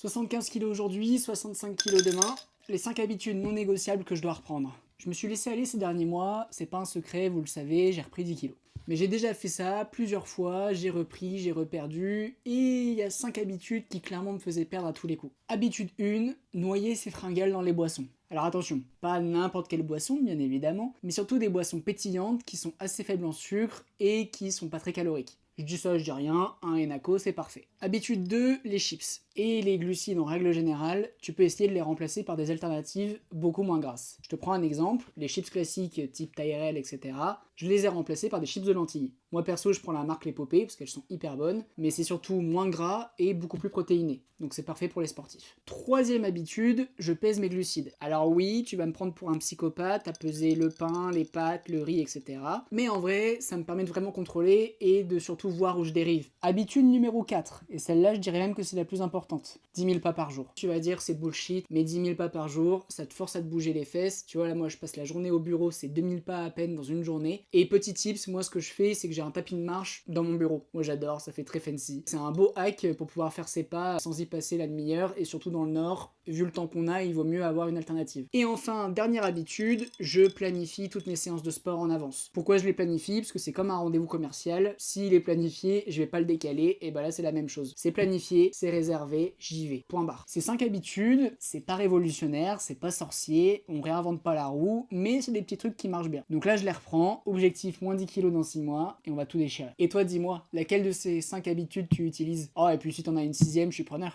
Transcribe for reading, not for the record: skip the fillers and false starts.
75 kg aujourd'hui, 65 kg demain. Les 5 habitudes non négociables que je dois reprendre. Je me suis laissé aller ces derniers mois, c'est pas un secret, vous le savez, j'ai repris 10 kg. Mais j'ai déjà fait ça plusieurs fois, j'ai repris, j'ai reperdu, et il y a 5 habitudes qui clairement me faisaient perdre à tous les coups. Habitude 1, noyer ses fringales dans les boissons. Alors attention, pas n'importe quelle boisson bien évidemment, mais surtout des boissons pétillantes qui sont assez faibles en sucre et qui sont pas très caloriques. Je dis ça, je dis rien, un Enaco c'est parfait. Habitude 2, les chips. Et les glucides en règle générale, tu peux essayer de les remplacer par des alternatives beaucoup moins grasses. Je te prends un exemple, les chips classiques type Tyrell, etc. Je les ai remplacés par des chips de lentilles. Moi perso, je prends la marque L'Épopée parce qu'elles sont hyper bonnes, mais c'est surtout moins gras et beaucoup plus protéiné. Donc c'est parfait pour les sportifs. Troisième habitude, je pèse mes glucides. Alors oui, tu vas me prendre pour un psychopathe à peser le pain, les pâtes, le riz, etc. Mais en vrai, ça me permet de vraiment contrôler et de surtout voir où je dérive. Habitude numéro 4, et celle-là je dirais même que c'est la plus importante. 10 000 pas par jour. Tu vas dire c'est bullshit, mais 10 000 pas par jour, ça te force à te bouger les fesses. Tu vois là moi je passe la journée au bureau, c'est 2000 pas à peine dans une journée. Et petit tips, moi ce que je fais c'est que j'ai un tapis de marche dans mon bureau. Moi j'adore, ça fait très fancy. C'est un beau hack pour pouvoir faire ses pas sans y passer la demi-heure et surtout dans le nord, vu le temps qu'on a, il vaut mieux avoir une alternative. Et enfin, dernière habitude, je planifie toutes mes séances de sport en avance. Pourquoi je les planifie? Parce que c'est comme un rendez-vous commercial, s'il est planifié, je vais pas le décaler, et bah là c'est la même chose. C'est planifié, c'est réservé, j'y vais. Point barre. Ces 5 habitudes, c'est pas révolutionnaire, c'est pas sorcier, on réinvente pas la roue, mais c'est des petits trucs qui marchent bien. Donc là je les reprends, objectif moins 10 kg dans 6 mois, et on va tout déchirer. Et toi dis-moi, laquelle de ces 5 habitudes tu utilises? Oh et puis si t'en as une 6ème, je suis preneur.